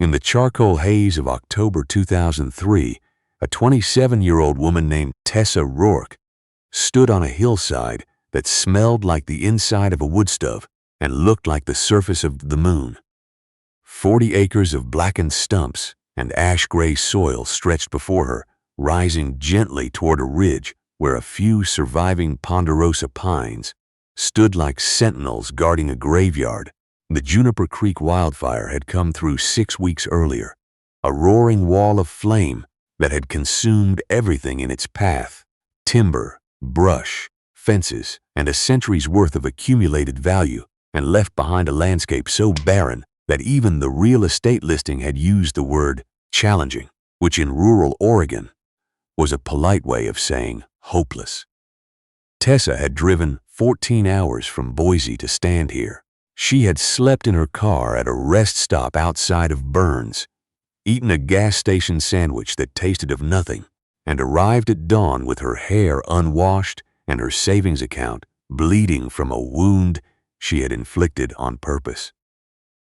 In the charcoal haze of October 2003, a 27-year-old woman named Tessa Rourke stood on a hillside that smelled like the inside of a woodstove and looked like the surface of the moon. 40 acres of blackened stumps and ash-gray soil stretched before her, rising gently toward a ridge where a few surviving ponderosa pines stood like sentinels guarding a graveyard. The Juniper Creek wildfire had come through 6 weeks earlier, a roaring wall of flame that had consumed everything in its path: timber, brush, fences, and a century's worth of accumulated value, and left behind a landscape so barren that even the real estate listing had used the word challenging, which in rural Oregon was a polite way of saying hopeless. Tessa had driven 14 hours from Boise to stand here. She had slept in her car at a rest stop outside of Burns, eaten a gas station sandwich that tasted of nothing, and arrived at dawn with her hair unwashed and her savings account bleeding from a wound she had inflicted on purpose.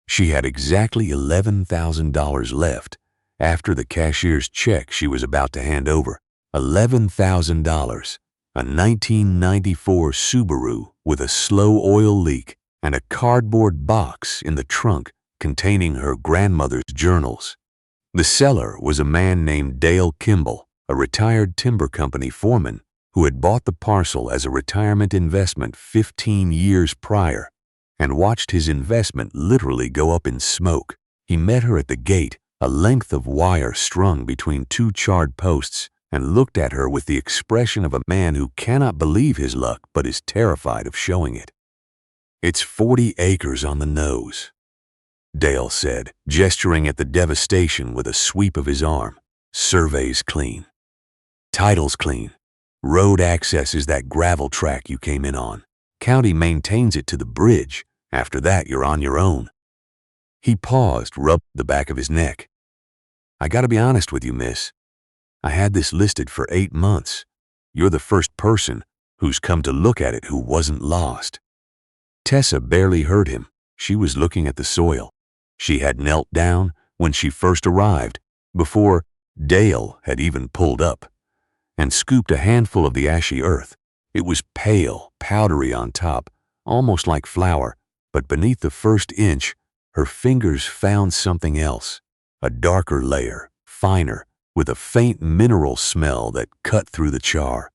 She had exactly $11,000 left after the cashier's check she was about to hand over. $11,000, a 1994 Subaru with a slow oil leak, and a cardboard box in the trunk containing her grandmother's journals. The seller was a man named Dale Kimball, a retired timber company foreman who had bought the parcel as a retirement investment 15 years prior and watched his investment literally go up in smoke. He met her at the gate, a length of wire strung between 2 charred posts, and looked at her with the expression of a man who cannot believe his luck but is terrified of showing it. "It's 40 acres on the nose," Dale said, gesturing at the devastation with a sweep of his arm. "Survey's clean. Title's clean. Road access is that gravel track you came in on. County maintains it to the bridge. After that, you're on your own." He paused, rubbed the back of his neck. "I gotta be honest with you, miss. I had this listed for 8 months. You're the first person who's come to look at it who wasn't lost." Tessa barely heard him. She was looking at the soil. She had knelt down when she first arrived, before Dale had even pulled up, and scooped a handful of the ashy earth. It was pale, powdery on top, almost like flour, but beneath the first inch, her fingers found something else, a darker layer, finer, with a faint mineral smell that cut through the char.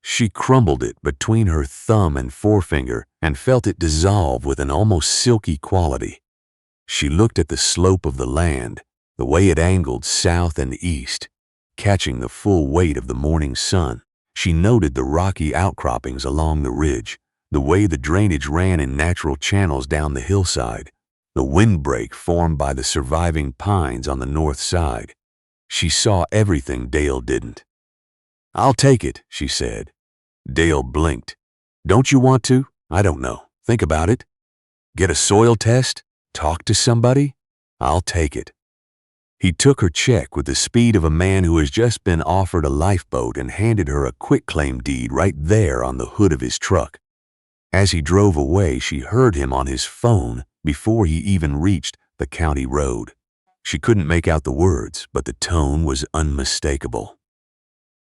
She crumbled it between her thumb and forefinger and felt it dissolve with an almost silky quality. She looked at the slope of the land, the way it angled south and east, catching the full weight of the morning sun. She noted the rocky outcroppings along the ridge, the way the drainage ran in natural channels down the hillside, the windbreak formed by the surviving pines on the north side. She saw everything Dale didn't. "I'll take it," she said. Dale blinked. "Don't you want to? I don't know. Think about it. Get a soil test? Talk to somebody? I'll take it." He took her check with the speed of a man who has just been offered a lifeboat and handed her a quitclaim deed right there on the hood of his truck. As he drove away, she heard him on his phone before he even reached the county road. She couldn't make out the words, but the tone was unmistakable.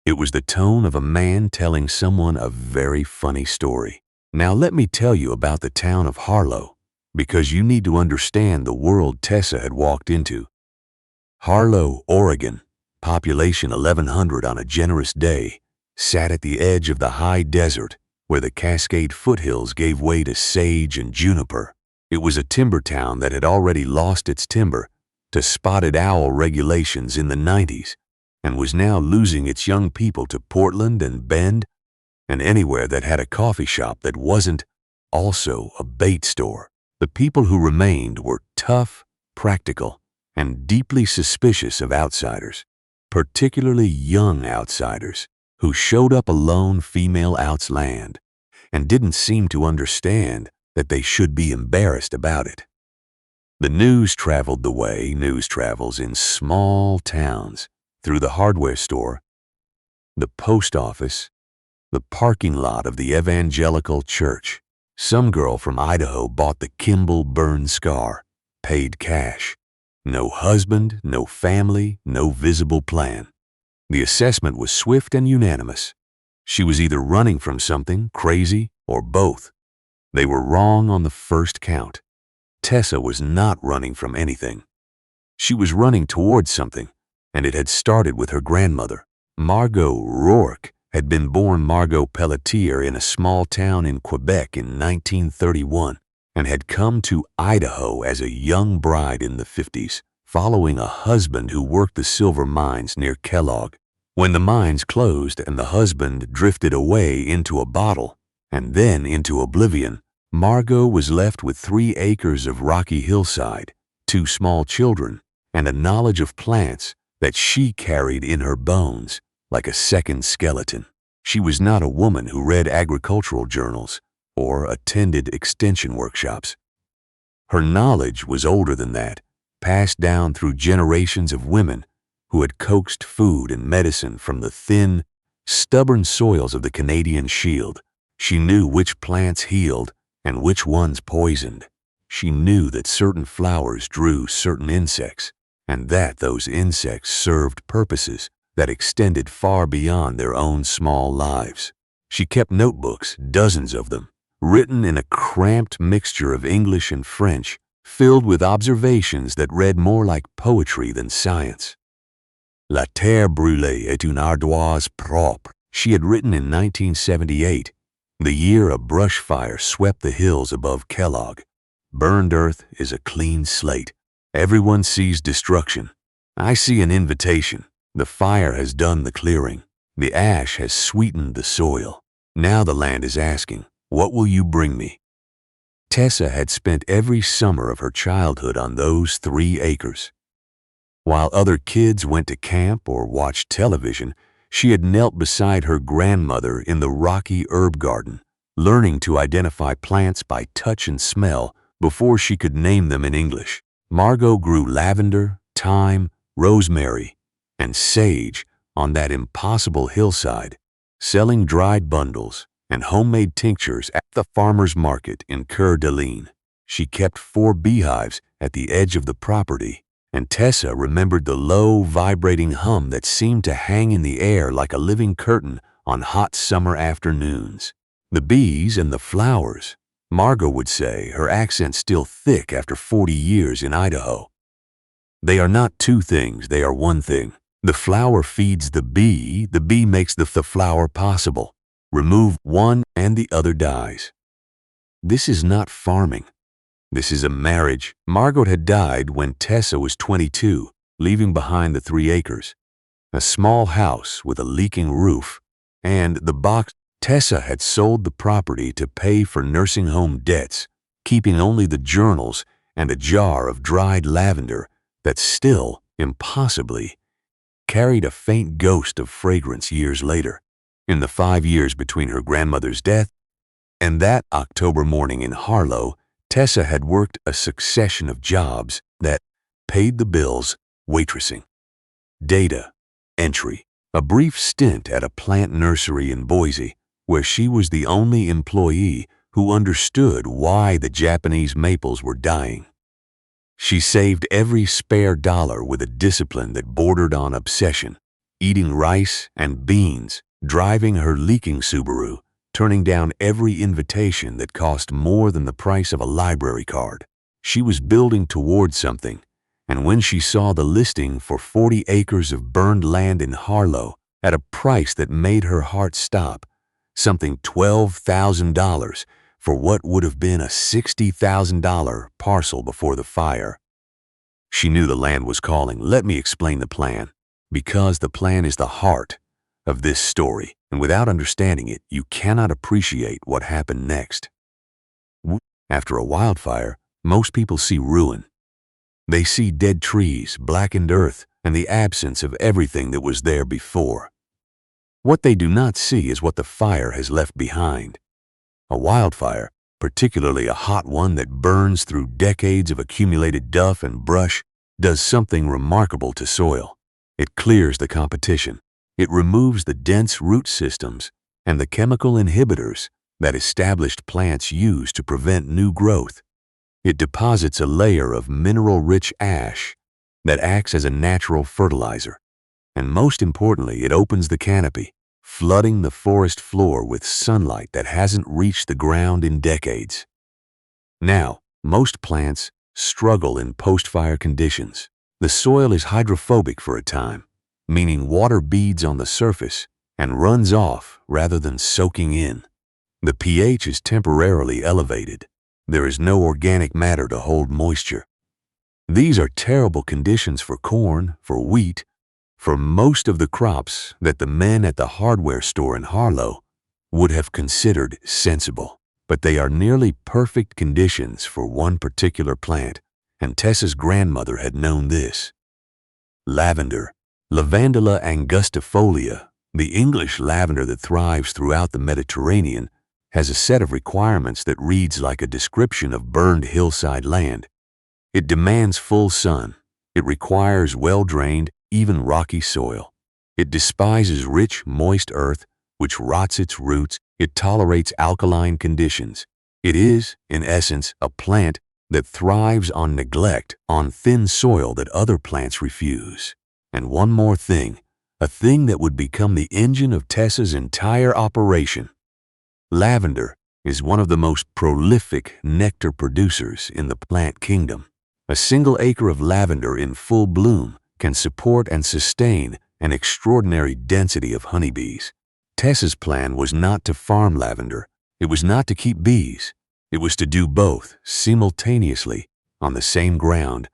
It was the tone of a man telling someone a very funny story. Now let me tell you about the town of Harlow, because you need to understand the world Tessa had walked into. Harlow, Oregon, population 1,100 on a generous day, sat at the edge of the high desert where the Cascade foothills gave way to sage and juniper. It was a timber town that had already lost its timber to spotted owl regulations in the 90s and was now losing its young people to Portland and Bend and anywhere that had a coffee shop that wasn't also a bait store. The people who remained were tough, practical, and deeply suspicious of outsiders, particularly young outsiders who showed up alone female out's land and didn't seem to understand that they should be embarrassed about it. The news traveled the way news travels in small towns, through the hardware store, the post office, the parking lot of the evangelical church. Some girl from Idaho bought the Kimball burn scar, paid cash. No husband, no family, no visible plan. The assessment was swift and unanimous. She was either running from something crazy or both. They were wrong on the first count. Tessa was not running from anything. She was running towards something, and it had started with her grandmother. Margot Rourke had been born Margot Pelletier in a small town in Quebec in 1931 and had come to Idaho as a young bride in the 50s, following a husband who worked the silver mines near Kellogg. When the mines closed and the husband drifted away into a bottle and then into oblivion, Margot was left with 3 acres of rocky hillside, 2 small children, and a knowledge of plants that she carried in her bones like a second skeleton. She was not a woman who read agricultural journals or attended extension workshops. Her knowledge was older than that, passed down through generations of women who had coaxed food and medicine from the thin, stubborn soils of the Canadian Shield. She knew which plants healed and which ones poisoned. She knew that certain flowers drew certain insects, and that those insects served purposes that extended far beyond their own small lives. She kept notebooks, dozens of them, written in a cramped mixture of English and French, filled with observations that read more like poetry than science. La terre brûlée est une ardoise propre, she had written in 1978, the year a brush fire swept the hills above Kellogg. Burned earth is a clean slate. Everyone sees destruction. I see an invitation. The fire has done the clearing. The ash has sweetened the soil. Now the land is asking, what will you bring me? Tessa had spent every summer of her childhood on those 3 acres. While other kids went to camp or watched television, she had knelt beside her grandmother in the rocky herb garden, learning to identify plants by touch and smell before she could name them in English. Margot grew lavender, thyme, rosemary, and sage on that impossible hillside, selling dried bundles and homemade tinctures at the farmer's market in Coeur d'Alene. She kept 4 beehives at the edge of the property, and Tessa remembered the low, vibrating hum that seemed to hang in the air like a living curtain on hot summer afternoons. The bees and the flowers, Margot would say, her accent still thick after 40 years in Idaho. They are not 2 things, they are one thing. The flower feeds the bee makes the flower possible. Remove one and the other dies. This is not farming. This is a marriage. Margot had died when Tessa was 22, leaving behind the 3 acres, a small house with a leaking roof, and the box. Tessa had sold the property to pay for nursing home debts, keeping only the journals and a jar of dried lavender that still, impossibly, carried a faint ghost of fragrance years later. In the 5 years between her grandmother's death and that October morning in Harlow, Tessa had worked a succession of jobs that paid the bills: waitressing, data entry, a brief stint at a plant nursery in Boise, where she was the only employee who understood why the Japanese maples were dying. She saved every spare dollar with a discipline that bordered on obsession, eating rice and beans, driving her leaking Subaru, turning down every invitation that cost more than the price of a library card. She was building toward something, and when she saw the listing for 40 acres of burned land in Harlow at a price that made her heart stop, something $12,000 for what would have been a $60,000 parcel before the fire, she knew the land was calling. Let me explain the plan, because the plan is the heart of this story, and without understanding it, you cannot appreciate what happened next. After a wildfire, most people see ruin. They see dead trees, blackened earth, and the absence of everything that was there before. What they do not see is what the fire has left behind. A wildfire, particularly a hot one that burns through decades of accumulated duff and brush, does something remarkable to soil. It clears the competition. It removes the dense root systems and the chemical inhibitors that established plants use to prevent new growth. It deposits a layer of mineral-rich ash that acts as a natural fertilizer. And most importantly, it opens the canopy, flooding the forest floor with sunlight that hasn't reached the ground in decades. Now, most plants struggle in post-fire conditions. The soil is hydrophobic for a time, meaning water beads on the surface and runs off rather than soaking in. The pH is temporarily elevated. There is no organic matter to hold moisture. These are terrible conditions for corn, for wheat, for most of the crops that the men at the hardware store in Harlow would have considered sensible. But they are nearly perfect conditions for one particular plant, and Tessa's grandmother had known this. Lavender, Lavandula angustifolia, the English lavender that thrives throughout the Mediterranean, has a set of requirements that reads like a description of burned hillside land. It demands full sun. It requires well-drained, even rocky soil. It despises rich, moist earth, which rots its roots. It tolerates alkaline conditions. It is, in essence, a plant that thrives on neglect, on thin soil that other plants refuse. And one more thing, a thing that would become the engine of Tessa's entire operation. Lavender is one of the most prolific nectar producers in the plant kingdom. A single acre of lavender in full bloom can support and sustain an extraordinary density of honeybees. Tessa's plan was not to farm lavender. It was not to keep bees. It was to do both simultaneously on the same ground,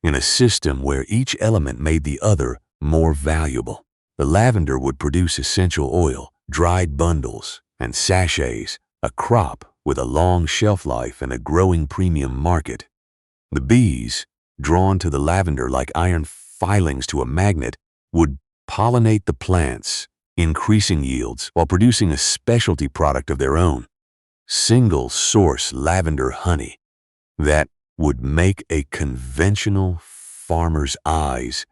in a system where each element made the other more valuable. The lavender would produce essential oil, dried bundles, and sachets, a crop with a long shelf life and a growing premium market. The bees, drawn to the lavender like iron filings to a magnet, would pollinate the plants, increasing yields while producing a specialty product of their own, single-source lavender honey that would make a conventional farmer's eyes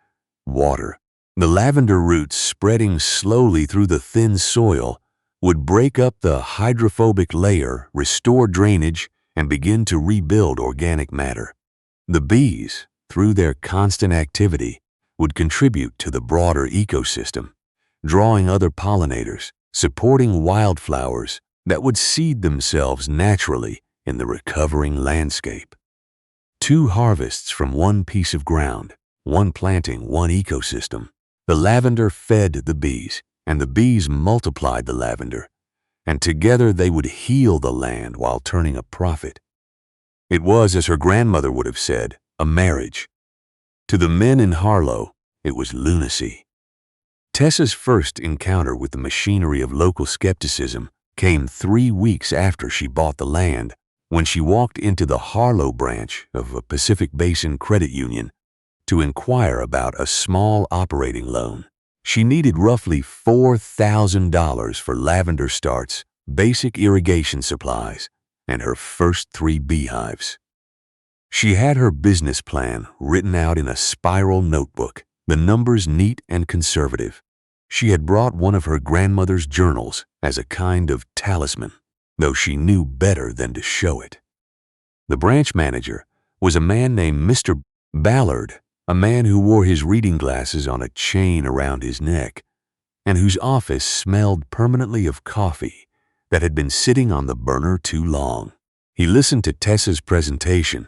water. The lavender roots, spreading slowly through the thin soil, would break up the hydrophobic layer, restore drainage, and begin to rebuild organic matter. The bees, through their constant activity, would contribute to the broader ecosystem, drawing other pollinators, supporting wildflowers that would seed themselves naturally in the recovering landscape. 2 harvests from one piece of ground, one planting, one ecosystem. The lavender fed the bees, and the bees multiplied the lavender, and together they would heal the land while turning a profit. It was, as her grandmother would have said, a marriage. To the men in Harlow, it was lunacy. Tessa's first encounter with the machinery of local skepticism came 3 weeks after she bought the land, when she walked into the Harlow branch of a Pacific Basin credit union to inquire about a small operating loan. She needed roughly $4,000 for lavender starts, basic irrigation supplies, and her first 3 beehives. She had her business plan written out in a spiral notebook, the numbers neat and conservative. She had brought one of her grandmother's journals as a kind of talisman, though she knew better than to show it. The branch manager was a man named Mr. Ballard, a man who wore his reading glasses on a chain around his neck, and whose office smelled permanently of coffee that had been sitting on the burner too long. He listened to Tessa's presentation,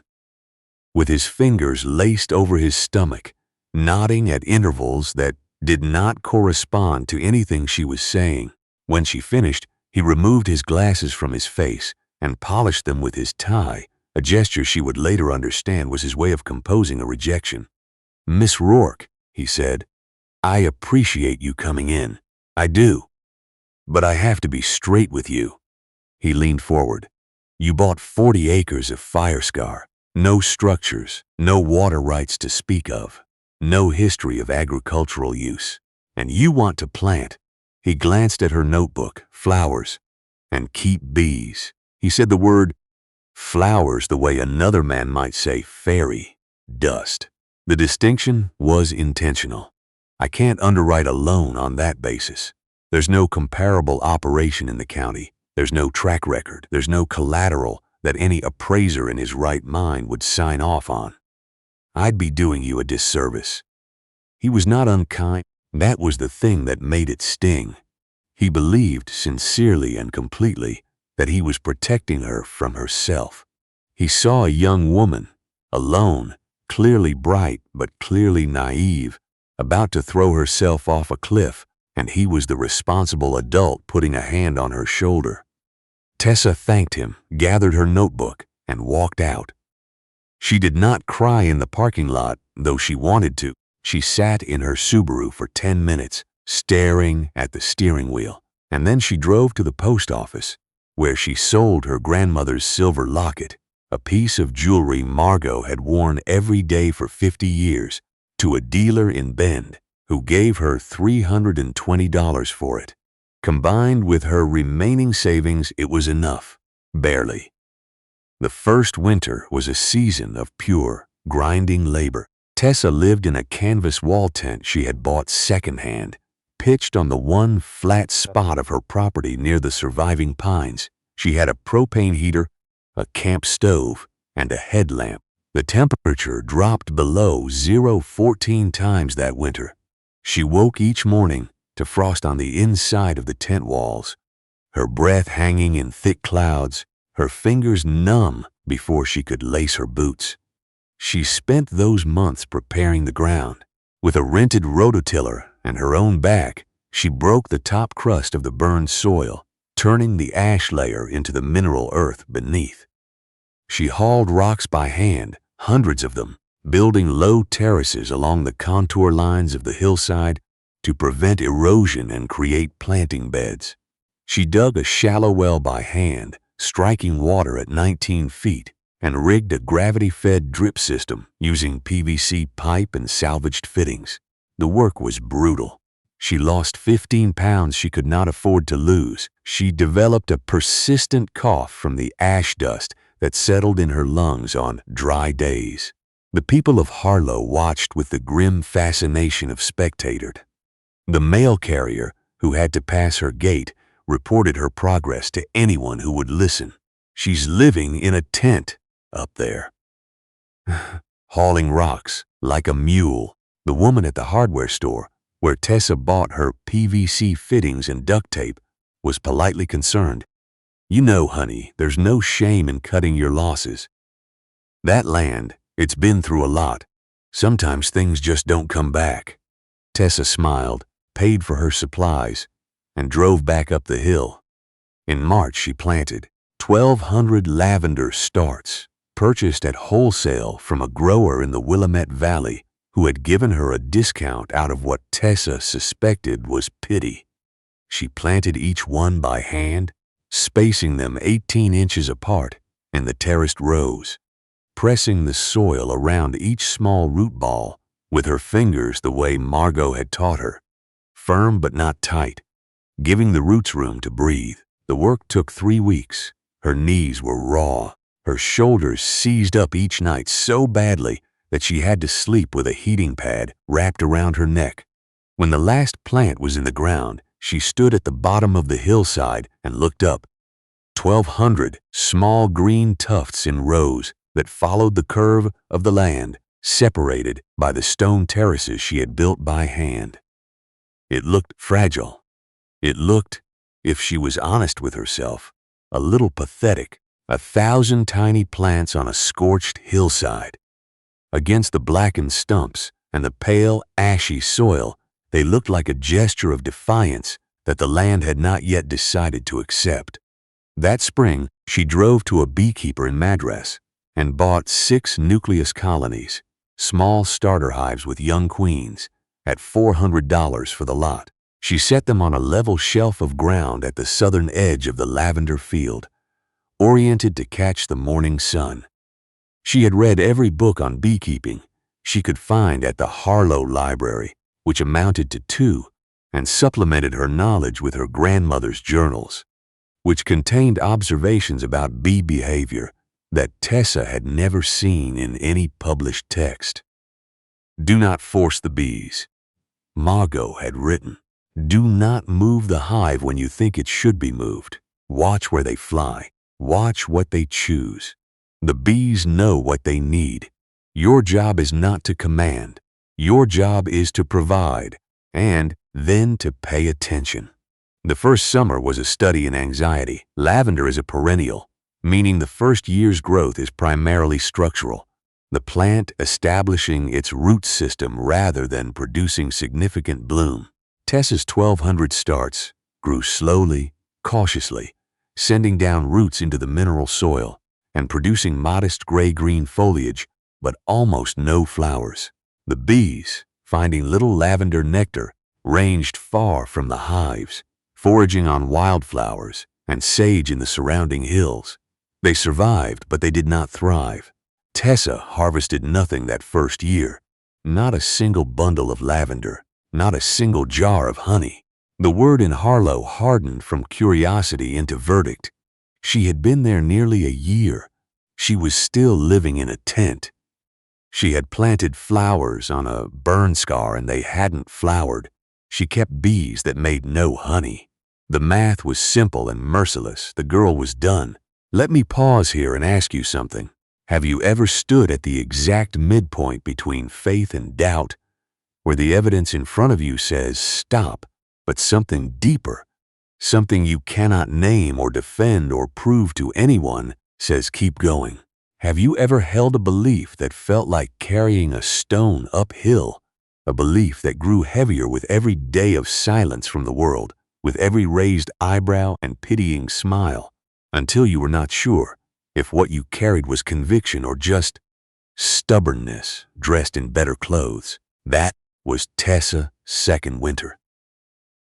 with his fingers laced over his stomach, nodding at intervals that did not correspond to anything she was saying. When she finished, he removed his glasses from his face and polished them with his tie, a gesture she would later understand was his way of composing a rejection. "Miss Rourke," he said, "I appreciate you coming in. I do. But I have to be straight with you." He leaned forward. "You bought 40 acres of fire scar, no structures, no water rights to speak of, no history of agricultural use, and you want to plant." He glanced at her notebook, "flowers, and keep bees." He said the word flowers the way another man might say fairy dust. The distinction was intentional. I can't underwrite a loan on that basis. There's no comparable operation in the county. There's no track record. There's no collateral that any appraiser in his right mind would sign off on. I'd be doing you a disservice. He was not unkind. That was the thing that made it sting. He believed sincerely and completely that he was protecting her from herself. He saw a young woman, alone, clearly bright but clearly naive, about to throw herself off a cliff, and he was the responsible adult putting a hand on her shoulder. Tessa thanked him, gathered her notebook, and walked out. She did not cry in the parking lot, though she wanted to. She sat in her Subaru for 10 minutes, staring at the steering wheel, and then she drove to the post office, where she sold her grandmother's silver locket, a piece of jewelry Margot had worn every day for 50 years, to a dealer in Bend, who gave her $320 for it. Combined with her remaining savings, it was enough, barely. The first winter was a season of pure, grinding labor. Tessa lived in a canvas wall tent she had bought secondhand, pitched on the one flat spot of her property near the surviving pines. She had a propane heater, a camp stove, and a headlamp. The temperature dropped below 0 14 times that winter. She woke each morning to frost on the inside of the tent walls, her breath hanging in thick clouds, her fingers numb before she could lace her boots. She spent those months preparing the ground. With a rented rototiller and her own back, she broke the top crust of the burned soil, turning the ash layer into the mineral earth beneath. She hauled rocks by hand, hundreds of them, building low terraces along the contour lines of the hillside to prevent erosion and create planting beds. She dug a shallow well by hand, striking water at 19 feet, and rigged a gravity-fed drip system using PVC pipe and salvaged fittings. The work was brutal. She lost 15 pounds she could not afford to lose. She developed a persistent cough from the ash dust that settled in her lungs on dry days. The people of Harlow watched with the grim fascination of spectatored. The mail carrier, who had to pass her gate, reported her progress to anyone who would listen. She's living in a tent up there, hauling rocks like a mule. The woman at the hardware store, where Tessa bought her PVC fittings and duct tape, was politely concerned. You know, honey, there's no shame in cutting your losses. That land, it's been through a lot. Sometimes things just don't come back. Tessa smiled, paid for her supplies, and drove back up the hill. In March, she planted 1,200 lavender starts, purchased at wholesale from a grower in the Willamette Valley who had given her a discount out of what Tessa suspected was pity. She planted each one by hand, spacing them 18 inches apart in the terraced rows, pressing the soil around each small root ball with her fingers the way Margot had taught her, firm but not tight, giving the roots room to breathe. The work took 3 weeks. Her knees were raw. Her shoulders seized up each night so badly that she had to sleep with a heating pad wrapped around her neck. When the last plant was in the ground, she stood at the bottom of the hillside and looked up. 1,200 small green tufts in rows that followed the curve of the land, separated by the stone terraces she had built by hand. It looked fragile. It looked, if she was honest with herself, a little pathetic. 1,000 tiny plants on a scorched hillside. Against the blackened stumps and the pale, ashy soil, they looked like a gesture of defiance that the land had not yet decided to accept. That spring, she drove to a beekeeper in Madras and bought 6 nucleus colonies, small starter hives with young queens, at $400 for the lot. She set them on a level shelf of ground at the southern edge of the lavender field, oriented to catch the morning sun. She had read every book on beekeeping she could find at the Harlow Library, which amounted to 2, and supplemented her knowledge with her grandmother's journals, which contained observations about bee behavior that Tessa had never seen in any published text. Do not force the bees, Margot had written. Do not move the hive when you think it should be moved. Watch where they fly. Watch what they choose. The bees know what they need. Your job is not to command. Your job is to provide, and then to pay attention. The first summer was a study in anxiety. Lavender is a perennial, meaning the first year's growth is primarily structural, the plant establishing its root system rather than producing significant bloom. Tessa's 1,200 starts grew slowly, cautiously, sending down roots into the mineral soil and producing modest gray-green foliage, but almost no flowers. The bees, finding little lavender nectar, ranged far from the hives, foraging on wildflowers and sage in the surrounding hills. They survived, but they did not thrive. Tessa harvested nothing that first year, not a single bundle of lavender, not a single jar of honey. The word in Harlow hardened from curiosity into verdict. She had been there nearly a year. She was still living in a tent. She had planted flowers on a burn scar and they hadn't flowered. She kept bees that made no honey. The math was simple and merciless. The girl was done. Let me pause here and ask you something. Have you ever stood at the exact midpoint between faith and doubt, where the evidence in front of you says stop, but something deeper, something you cannot name or defend or prove to anyone, says keep going? Have you ever held a belief that felt like carrying a stone uphill, a belief that grew heavier with every day of silence from the world, with every raised eyebrow and pitying smile, until you were not sure if what you carried was conviction or just stubbornness dressed in better clothes? That was Tessa' second winter.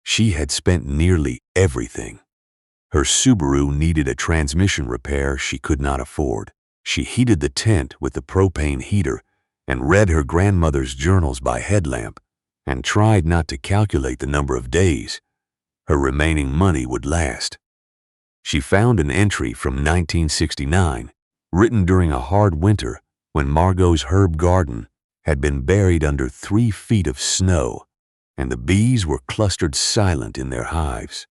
She had spent nearly everything. Her Subaru needed a transmission repair she could not afford. She heated the tent with the propane heater and read her grandmother's journals by headlamp and tried not to calculate the number of days her remaining money would last. She found an entry from 1969, written during a hard winter when Margot's herb garden had been buried under 3 feet of snow and the bees were clustered silent in their hives.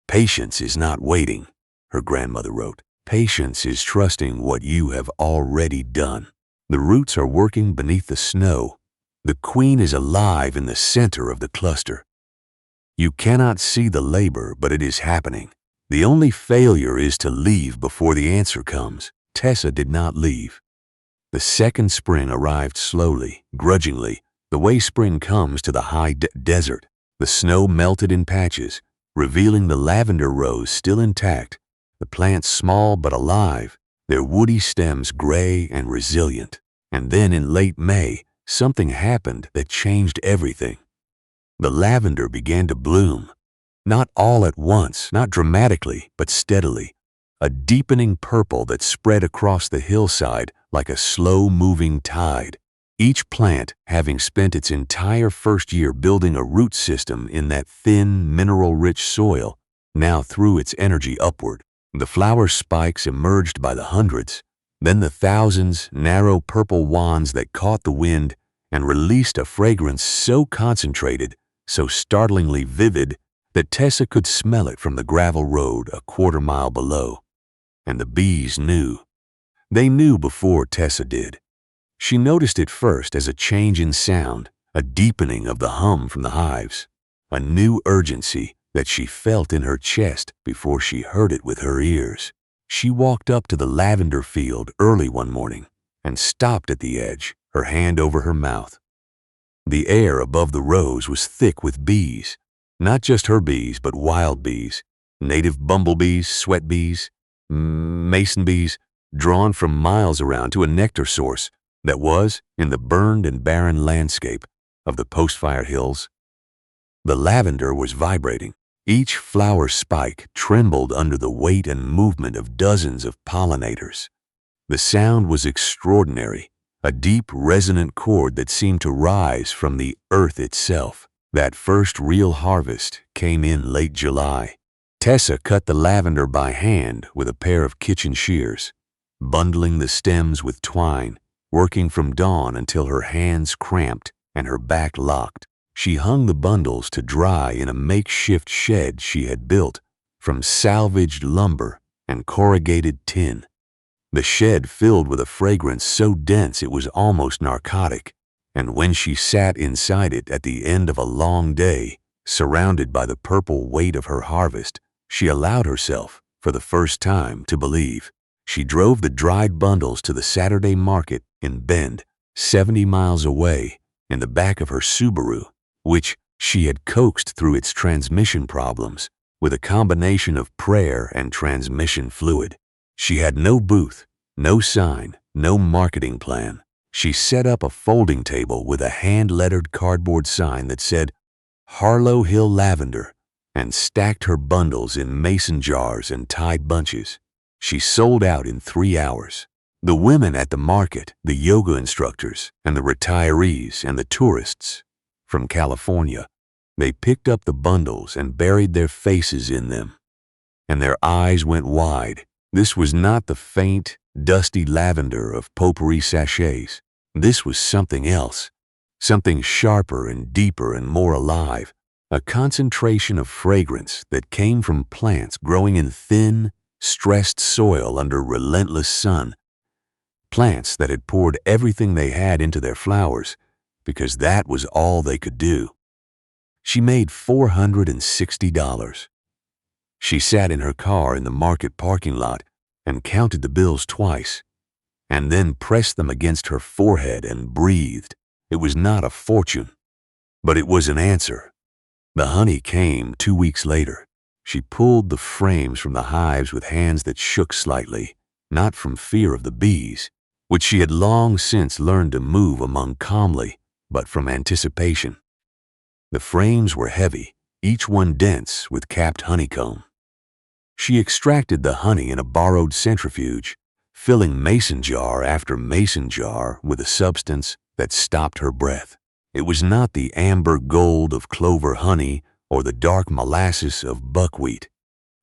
Patience is not waiting, her grandmother wrote. Patience is trusting what you have already done. The roots are working beneath the snow. The queen is alive in the center of the cluster. You cannot see the labor, but it is happening. The only failure is to leave before the answer comes. Tessa did not leave. The second spring arrived slowly, grudgingly, the way spring comes to the high desert. The snow melted in patches, revealing the lavender rows still intact, the plants small but alive, their woody stems gray and resilient. And then in late May, something happened that changed everything. The lavender began to bloom. Not all at once, not dramatically, but steadily. A deepening purple that spread across the hillside like a slow-moving tide. Each plant, having spent its entire first year building a root system in that thin, mineral-rich soil, now threw its energy upward. The flower spikes emerged by the hundreds, then the thousands, narrow purple wands that caught the wind and released a fragrance so concentrated, so startlingly vivid, that Tessa could smell it from the gravel road a quarter-mile below. And the bees knew. They knew before Tessa did. She noticed it first as a change in sound, a deepening of the hum from the hives, a new urgency that she felt in her chest before she heard it with her ears. She walked up to the lavender field early one morning and stopped at the edge, her hand over her mouth. The air above the rows was thick with bees, not just her bees, but wild bees, native bumblebees, sweat bees, mason bees, drawn from miles around to a nectar source that was in the burned and barren landscape of the post-fire hills. The lavender was vibrating. Each flower spike trembled under the weight and movement of dozens of pollinators. The sound was extraordinary, a deep, resonant chord that seemed to rise from the earth itself. That first real harvest came in late July. Tessa cut the lavender by hand with a pair of kitchen shears, bundling the stems with twine, working from dawn until her hands cramped and her back locked. She hung the bundles to dry in a makeshift shed she had built from salvaged lumber and corrugated tin. the shed filled with a fragrance so dense it was almost narcotic, and when she sat inside it at the end of a long day, surrounded by the purple weight of her harvest, she allowed herself, for the first time, to believe. She drove the dried bundles to the Saturday market in Bend, 70 miles away, in the back of her Subaru, which she had coaxed through its transmission problems with a combination of prayer and transmission fluid. She had no booth, no sign, no marketing plan. She set up a folding table with a hand-lettered cardboard sign that said, "Harlow Hill Lavender," and stacked her bundles in mason jars and tied bunches. She sold out in 3 hours. The women at the market, the yoga instructors, and the retirees and the tourists from California, they picked up the bundles and buried their faces in them, and their eyes went wide. This was not the faint, dusty lavender of potpourri sachets. This was something else, something sharper and deeper and more alive, a concentration of fragrance that came from plants growing in thin, stressed soil under relentless sun, plants that had poured everything they had into their flowers because that was all they could do. She made $460. She sat in her car in the market parking lot and counted the bills twice, and then pressed them against her forehead and breathed. It was not a fortune, but it was an answer. The honey came 2 weeks later. She pulled the frames from the hives with hands that shook slightly, not from fear of the bees, which she had long since learned to move among calmly, but from anticipation. The frames were heavy, each one dense with capped honeycomb. She extracted the honey in a borrowed centrifuge, filling mason jar after mason jar with a substance that stopped her breath. It was not the amber gold of clover honey or the dark molasses of buckwheat.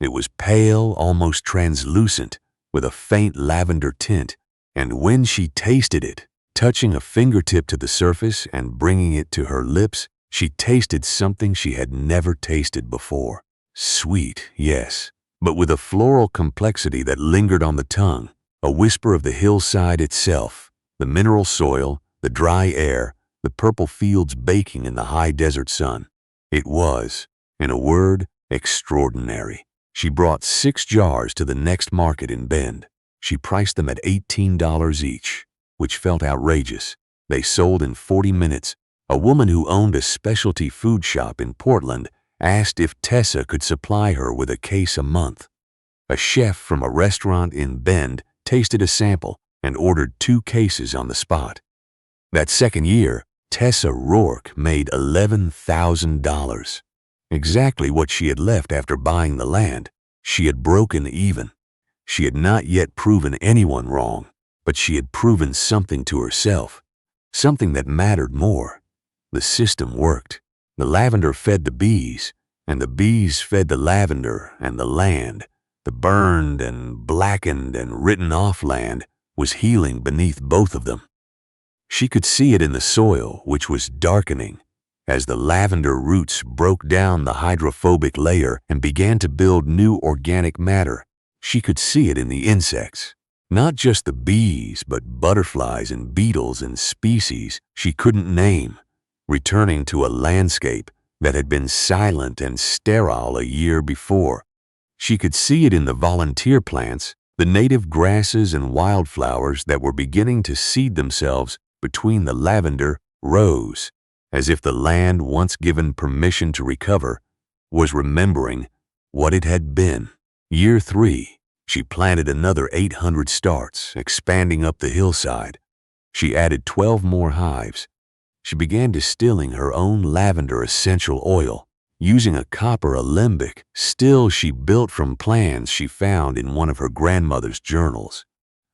It was pale, almost translucent, with a faint lavender tint, and when she tasted it, touching a fingertip to the surface and bringing it to her lips, she tasted something she had never tasted before. Sweet, yes, but with a floral complexity that lingered on the tongue, a whisper of the hillside itself, the mineral soil, the dry air, the purple fields baking in the high desert sun. It was, in a word, extraordinary. She brought 6 jars to the next market in Bend. She priced them at $18 each, which felt outrageous. They sold in 40 minutes. A woman who owned a specialty food shop in Portland asked if Tessa could supply her with a case a month. A chef from a restaurant in Bend tasted a sample and ordered 2 cases on the spot. That second year, Tessa Rourke made $11,000. Exactly what she had left after buying the land. She had broken even. She had not yet proven anyone wrong, but she had proven something to herself, something that mattered more. The system worked. The lavender fed the bees, and the bees fed the lavender, and the land, the burned and blackened and written off land, was healing beneath both of them. She could see it in the soil, which was darkening, as the lavender roots broke down the hydrophobic layer and began to build new organic matter. She could see it in the insects, not just the bees, but butterflies and beetles and species she couldn't name, returning to a landscape that had been silent and sterile a year before. She could see it in the volunteer plants, the native grasses and wildflowers that were beginning to seed themselves between the lavender rows, as if the land, once given permission to recover, was remembering what it had been. Year 3, she planted another 800 starts, expanding up the hillside. She added 12 more hives. She began distilling her own lavender essential oil, using a copper alembic still she built from plans she found in one of her grandmother's journals,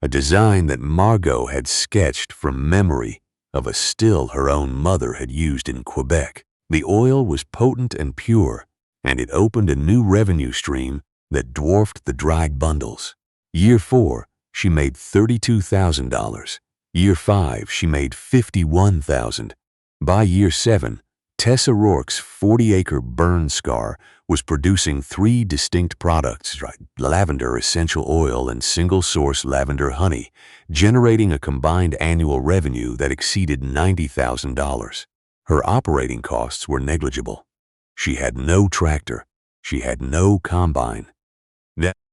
a design that Margot had sketched from memory of a still her own mother had used in Quebec. The oil was potent and pure, and it opened a new revenue stream that dwarfed the dried bundles. Year 4, she made $32,000. Year 5, she made $51,000. By year 7, Tessa Rourke's 40-acre burn scar was producing three distinct products, lavender essential oil and single-source lavender honey, generating a combined annual revenue that exceeded $90,000. Her operating costs were negligible. She had no tractor. She had no combine.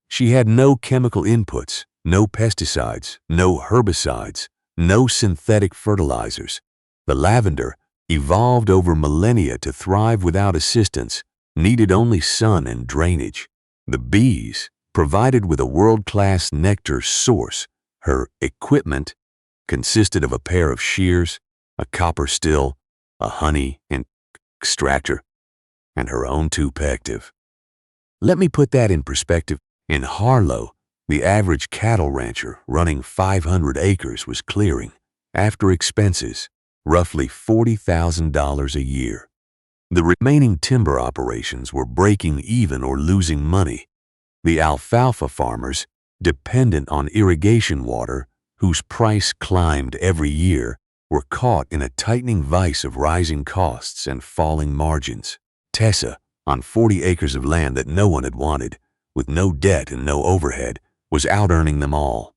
She had no chemical inputs, no pesticides, no herbicides, no synthetic fertilizers. The lavender, evolved over millennia to thrive without assistance, needed only sun and drainage. The bees, provided with a world-class nectar source, her equipment, consisted of a pair of shears, a copper still, a honey and extractor, and her own toupective. Let me put that in perspective. In Harlow, the average cattle rancher running 500 acres was clearing, after expenses, roughly $40,000 a year. The remaining timber operations were breaking even or losing money. The alfalfa farmers, dependent on irrigation water, whose price climbed every year, were caught in a tightening vice of rising costs and falling margins. Tessa, on 40 acres of land that no one had wanted, with no debt and no overhead, was out-earning them all.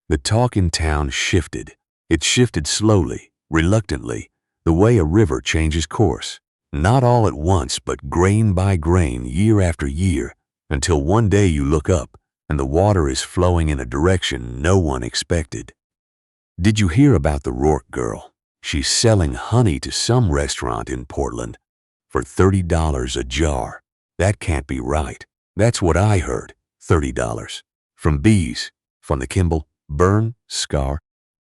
The talk in town shifted. It shifted slowly, reluctantly, the way a river changes course. Not all at once, but grain by grain, year after year, until one day you look up and the water is flowing in a direction no one expected. Did you hear about the Rourke girl? She's selling honey to some restaurant in Portland for $30 a jar. That can't be right. That's what I heard, $30. From bees, from the Kimball, burn, scar.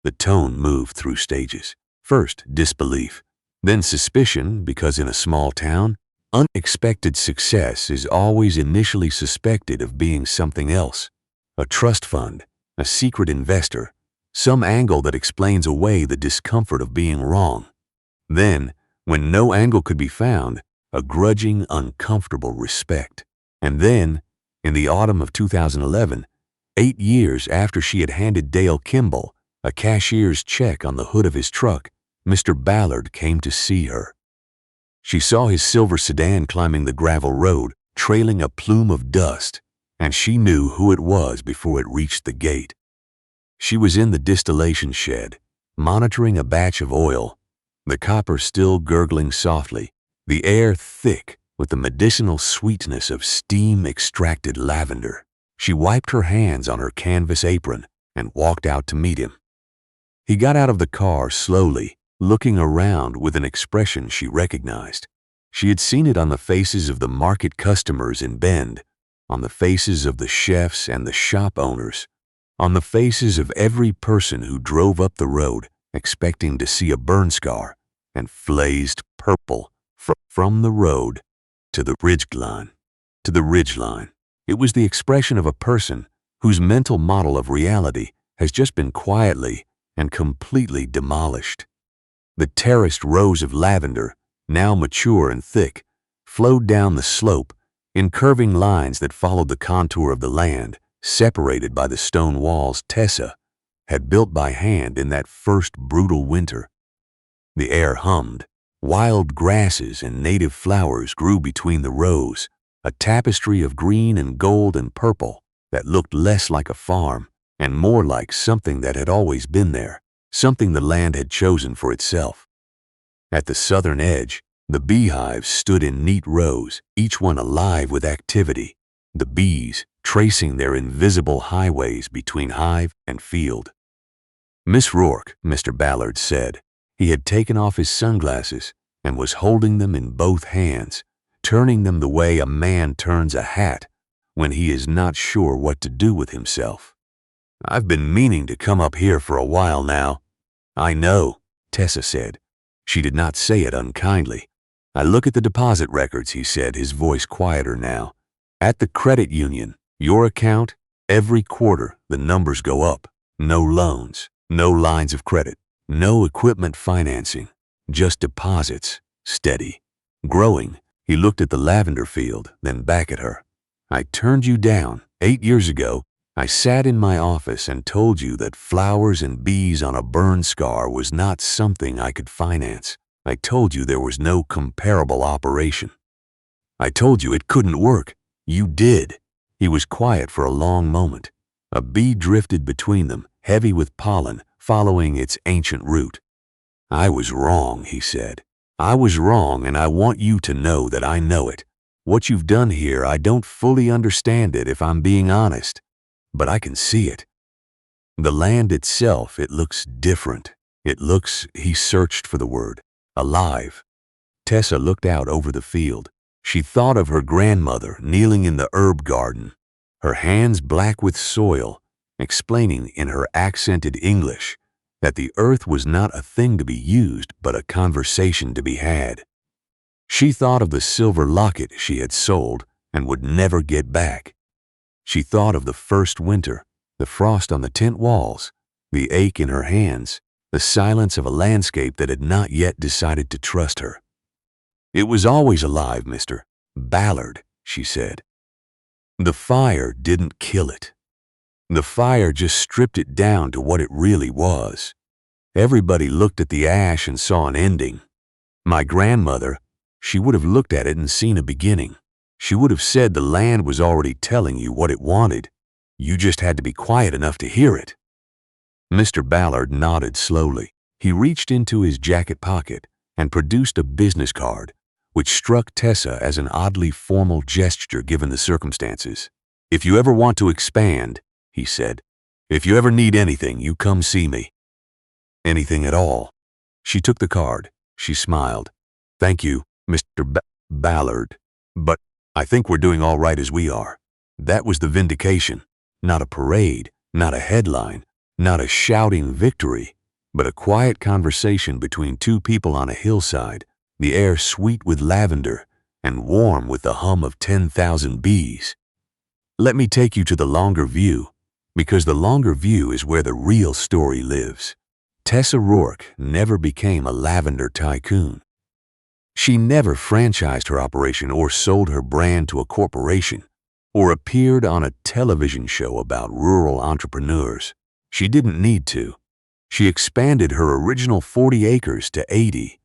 The tone moved through stages. First, disbelief, then suspicion, because in a small town, unexpected success is always initially suspected of being something else. A trust fund, a secret investor, some angle that explains away the discomfort of being wrong. Then, when no angle could be found, a grudging, uncomfortable respect. And then, in the autumn of 2011, 8 years after she had handed Dale Kimball a cashier's check on the hood of his truck, Mr. Ballard came to see her. She saw his silver sedan climbing the gravel road, trailing a plume of dust, and she knew who it was before it reached the gate. She was in the distillation shed, monitoring a batch of oil, the copper still gurgling softly, the air thick with the medicinal sweetness of steam-extracted lavender. She wiped her hands on her canvas apron and walked out to meet him. He got out of the car slowly, looking around with an expression she recognized. She had seen it on the faces of the market customers in Bend, on the faces of the chefs and the shop owners, on the faces of every person who drove up the road expecting to see a burn scar and flazed purple from the road to the ridgeline. It was the expression of a person whose mental model of reality has just been quietly and completely demolished. The terraced rows of lavender, now mature and thick, flowed down the slope in curving lines that followed the contour of the land, separated by the stone walls Tessa had built by hand in that first brutal winter. The air hummed. Wild grasses and native flowers grew between the rows, a tapestry of green and gold and purple that looked less like a farm and more like something that had always been there, something the land had chosen for itself. At the southern edge, the beehives stood in neat rows, each one alive with activity, the bees tracing their invisible highways between hive and field. "Miss Rourke," Mr. Ballard said. He had taken off his sunglasses and was holding them in both hands, turning them the way a man turns a hat when he is not sure what to do with himself. "I've been meaning to come up here for a while now." "I know," Tessa said. She did not say it unkindly. "I look at the deposit records," he said, his voice quieter now. "At the credit union, your account, every quarter the numbers go up. No loans, no lines of credit, no equipment financing, just deposits, steady, growing." He looked at the lavender field, then back at her. "I turned you down 8 years ago. I sat in my office and told you that flowers and bees on a burn scar was not something I could finance. I told you there was no comparable operation. I told you it couldn't work. You did." He was quiet for a long moment. A bee drifted between them, heavy with pollen, following its ancient route. "I was wrong," he said. "I was wrong, and I want you to know that I know it. What you've done here, I don't fully understand it if I'm being honest, but I can see it. The land itself, it looks different. It looks," he searched for the word, "alive." Tessa looked out over the field. She thought of her grandmother kneeling in the herb garden, her hands black with soil, explaining in her accented English that the earth was not a thing to be used but a conversation to be had. She thought of the silver locket she had sold and would never get back. She thought of the first winter, the frost on the tent walls, the ache in her hands, the silence of a landscape that had not yet decided to trust her. "It was always alive, Mr. Ballard," she said. "The fire didn't kill it. The fire just stripped it down to what it really was. Everybody looked at the ash and saw an ending. My grandmother, she would have looked at it and seen a beginning. She would have said the land was already telling you what it wanted. You just had to be quiet enough to hear it." Mr. Ballard nodded slowly. He reached into his jacket pocket and produced a business card, which struck Tessa as an oddly formal gesture given the circumstances. "If you ever want to expand," he said, "if you ever need anything, you come see me." "Anything at all?" She took the card. She smiled. "Thank you, Mr. Ballard, but I think we're doing all right as we are." That was the vindication. Not a parade, not a headline, not a shouting victory, but a quiet conversation between two people on a hillside, the air sweet with lavender and warm with the hum of 10,000 bees. "Let me take you to the longer view, because the longer view is where the real story lives." Tessa Rourke never became a lavender tycoon. She never franchised her operation or sold her brand to a corporation or appeared on a television show about rural entrepreneurs. She didn't need to. She expanded her original 40 acres to 80,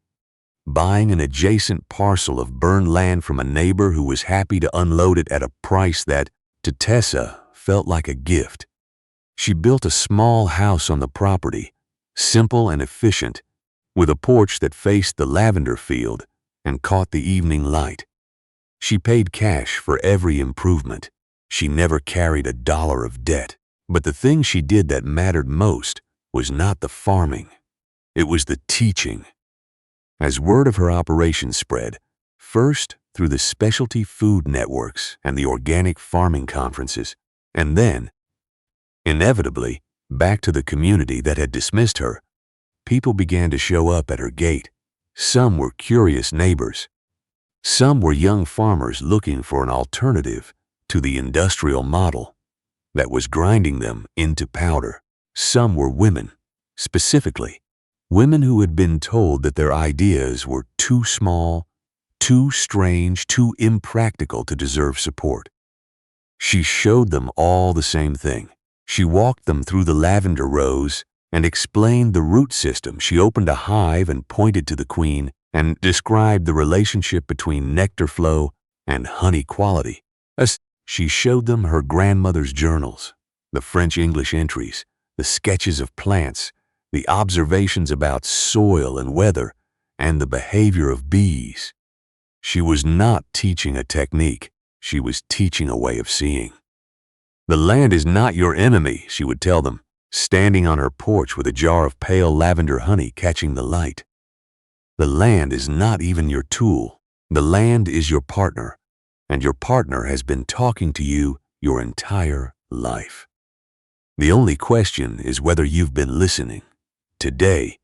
buying an adjacent parcel of burned land from a neighbor who was happy to unload it at a price that, to Tessa, felt like a gift. She built a small house on the property, simple and efficient, with a porch that faced the lavender field and caught the evening light. She paid cash for every improvement. She never carried a dollar of debt. But the thing she did that mattered most was not the farming. It was the teaching. As word of her operation spread, first through the specialty food networks and the organic farming conferences, and then, inevitably, back to the community that had dismissed her, people began to show up at her gate. Some were curious neighbors. Some were young farmers looking for an alternative to the industrial model that was grinding them into powder. Some were women, specifically, women who had been told that their ideas were too small, too strange, too impractical to deserve support. She showed them all the same thing. She walked them through the lavender rows and explained the root system. She opened a hive and pointed to the queen and described the relationship between nectar flow and honey quality. She showed them her grandmother's journals, the French-English entries, the sketches of plants, the observations about soil and weather, and the behavior of bees. She was not teaching a technique. She was teaching a way of seeing. "The land is not your enemy," she would tell them, standing on her porch with a jar of pale lavender honey catching the light. "The land is not even your tool. The land is your partner, and your partner has been talking to you your entire life. The only question is whether you've been listening. Today,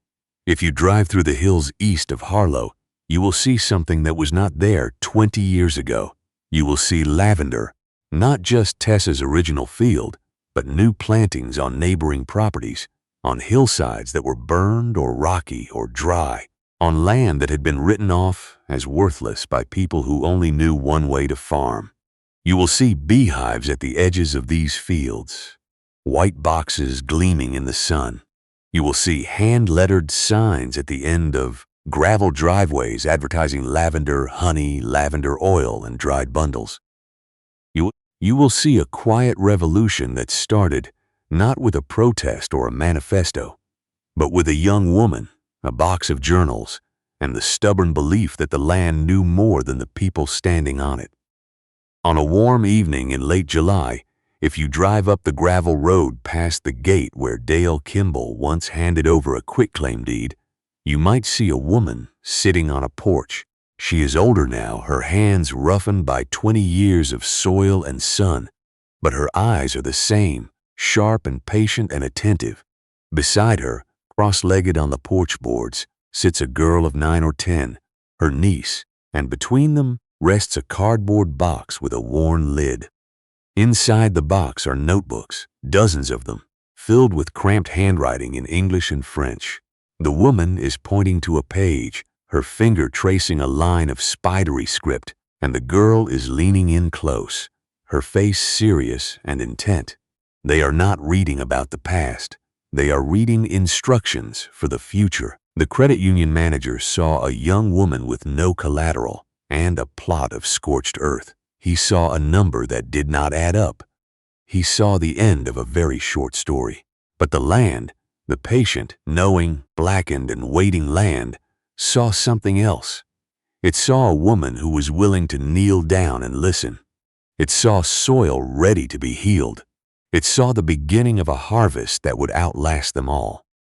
if you drive through the hills east of Harlow, you will see something that was not there 20 years ago. You will see lavender, not just Tessa's original field, but new plantings on neighboring properties, on hillsides that were burned or rocky or dry, on land that had been written off as worthless by people who only knew one way to farm. You will see beehives at the edges of these fields, white boxes gleaming in the sun. You will see hand-lettered signs at the end of gravel driveways advertising lavender, honey, lavender oil, and dried bundles. You will see a quiet revolution that started not with a protest or a manifesto, but with a young woman, a box of journals, and the stubborn belief that the land knew more than the people standing on it. On a warm evening in late July, if you drive up the gravel road past the gate where Dale Kimball once handed over a quitclaim deed, you might see a woman sitting on a porch. She is older now, her hands roughened by 20 years of soil and sun, but her eyes are the same, sharp and patient and attentive. Beside her, cross-legged on the porch boards, sits a girl of 9 or 10, her niece, and between them rests a cardboard box with a worn lid. Inside the box are notebooks, dozens of them, filled with cramped handwriting in English and French. The woman is pointing to a page, her finger tracing a line of spidery script, and the girl is leaning in close, her face serious and intent. They are not reading about the past. They are reading instructions for the future. The credit union manager saw a young woman with no collateral and a plot of scorched earth. He saw a number that did not add up. He saw the end of a very short story. But the land, the patient, knowing, blackened, and waiting land, saw something else. It saw a woman who was willing to kneel down and listen. It saw soil ready to be healed. It saw the beginning of a harvest that would outlast them all.